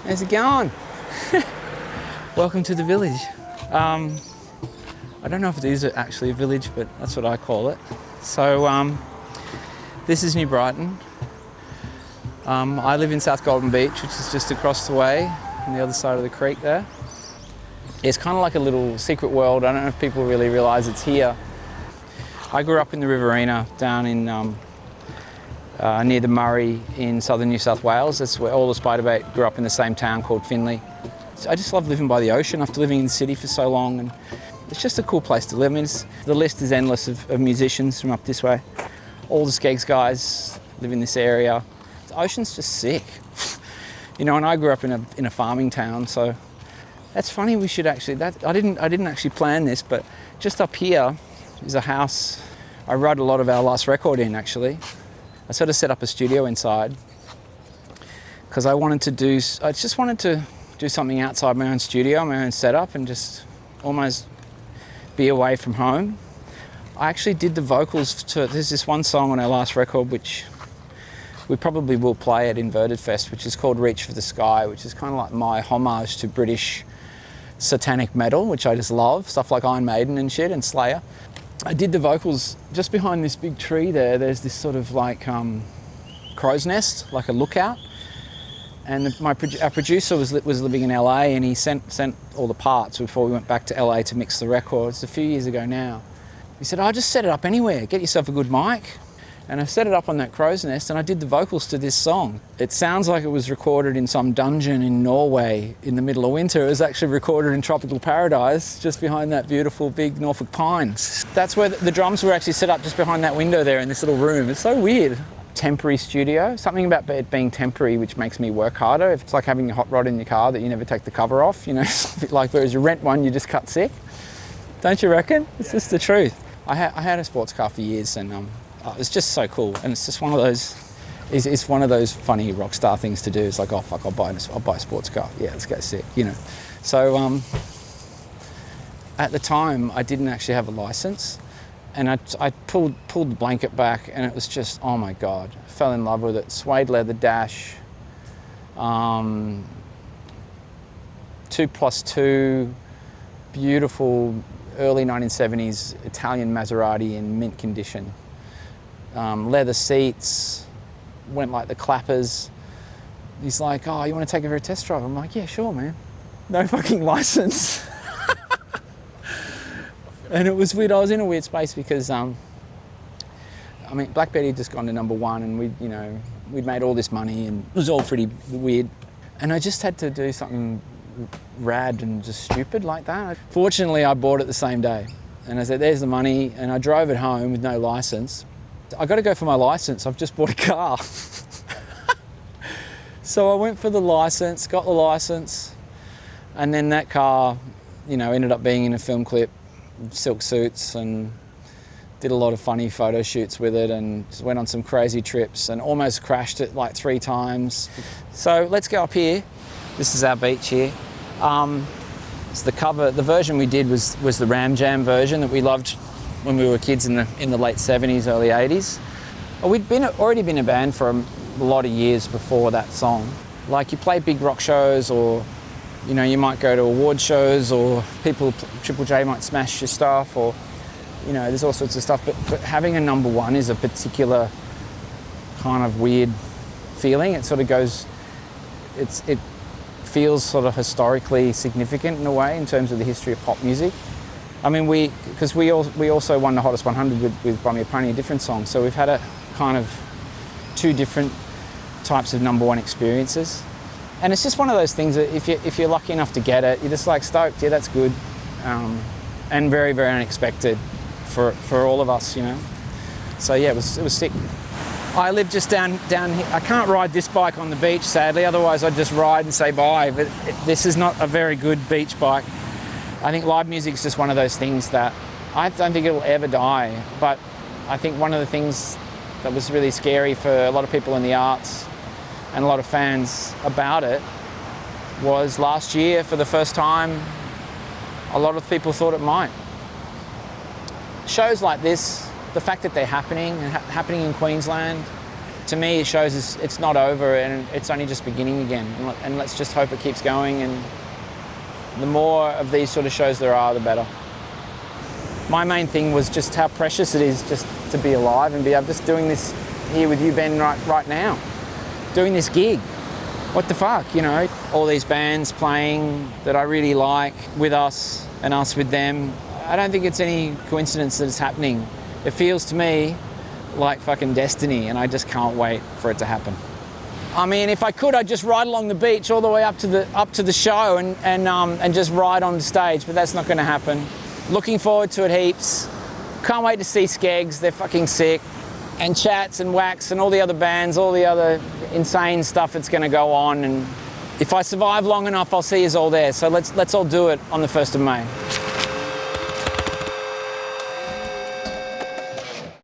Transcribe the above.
How's it going? Welcome to the village. I don't know if it is actually a village, but that's what I call it. So this is New Brighton. I live in South Golden Beach, which is just across the way on the other side of the creek there. It's kind of like a little secret world. I don't know if people really realise it's here. I grew up in the Riverina down in near the Murray in southern New South Wales. That's where all the Spiderbait grew up in the same town called Finley. I just love living by the ocean after living in the city for so long, and it's just a cool place to live. I mean, the list is endless of musicians from up this way. All the Skeggs guys live in this area. The ocean's just sick. You know, and I grew up in a farming town, so that's funny. We should actually, I didn't actually plan this, but just up here is a house I wrote a lot of our last record in, actually. I sort of set up a studio inside because I just wanted to do something outside my own studio, my own setup, and just almost be away from home. I actually did the vocals there's this one song on our last record which we probably will play at Inverted Fest, which is called Reach for the Sky, which is kind of like my homage to British satanic metal, which I just love, stuff like Iron Maiden and shit, and Slayer. I did the vocals just behind this big tree there. There's this sort of like crow's nest, like a lookout. And our producer was living in LA, and he sent all the parts before we went back to LA to mix the records a few years ago now. He said, "Oh, just set it up anywhere, get yourself a good mic." And I set it up on that crow's nest, and I did the vocals to this song. It sounds like it was recorded in some dungeon in Norway in the middle of winter. It was actually recorded in tropical paradise, just behind that beautiful big Norfolk pines. That's where the drums were actually set up, just behind that window there in this little room. It's so weird. Temporary studio, something about it being temporary which makes me work harder. It's like having a hot rod in your car that you never take the cover off, you know. It's a bit like, whereas you rent one, you just cut sick. Don't you reckon? It's just the truth. I had a sports car for years, and it's just so cool, and it's just one of those. It's one of those funny rock star things to do. It's like, oh fuck, I'll buy a sports car. Yeah, let's go sick, you know. So at the time, I didn't actually have a license, and I pulled the blanket back, and it was just, oh my god, I fell in love with it. Suede leather dash, 2+2, beautiful early 1970s Italian Maserati in mint condition. Leather seats, went like the clappers. He's like, "Oh, you want to take it for a test drive?" I'm like, "Yeah, sure, man." No fucking license. And it was weird. I was in a weird space because, I mean, Black Betty had just gone to #1, and we'd made all this money, and it was all pretty weird. And I just had to do something rad and just stupid like that. Fortunately, I bought it the same day, and I said, "There's the money," and I drove it home with no license. I got to go for my license. I've just bought a car. So I went for the license, got the license, and then that car, ended up being in a film clip, silk suits, and did a lot of funny photo shoots with it, and went on some crazy trips, and almost crashed it like 3 times. So let's go up here. This is our beach here. It's the version we did was the Ram Jam version that we loved when we were kids in the late 70s, early 80s. We'd already been a band for a lot of years before that song. Like, you play big rock shows, or you might go to award shows, or Triple J might smash your stuff, or there's all sorts of stuff. But having a #1 is a particular kind of weird feeling. It sort of goes, it feels sort of historically significant in a way in terms of the history of pop music. I mean, we also won the Hottest 100 with Buy Me a Pony, a different song. So we've had a kind of 2 different types of #1 experiences. And it's just one of those things that if you're lucky enough to get it, you're just like stoked, yeah, that's good. And very, very unexpected for all of us, So yeah, it was sick. I live just down here. I can't ride this bike on the beach, sadly, otherwise I'd just ride and say bye, but this is not a very good beach bike. I think live music is just one of those things that I don't think it'll ever die, but I think one of the things that was really scary for a lot of people in the arts and a lot of fans about it was last year, for the first time, a lot of people thought it might. Shows like this, the fact that they're happening in Queensland, to me, it shows it's not over and it's only just beginning again. And let's just hope it keeps going, and the more of these sort of shows there are, the better. My main thing was just how precious it is just to be alive and be able just doing this here with you, Ben, right now. Doing this gig. What the fuck, you know? All these bands playing that I really like with us and us with them. I don't think it's any coincidence that it's happening. It feels to me like fucking destiny, and I just can't wait for it to happen. I mean, if I could, I'd just ride along the beach all the way up to the show and just ride on the stage, but that's not going to happen. Looking forward to it heaps. Can't wait to see Skeggs, they're fucking sick. And Chats and Wax and all the other bands, all the other insane stuff that's going to go on. And if I survive long enough, I'll see you all there. So let's all do it on the 1st of May.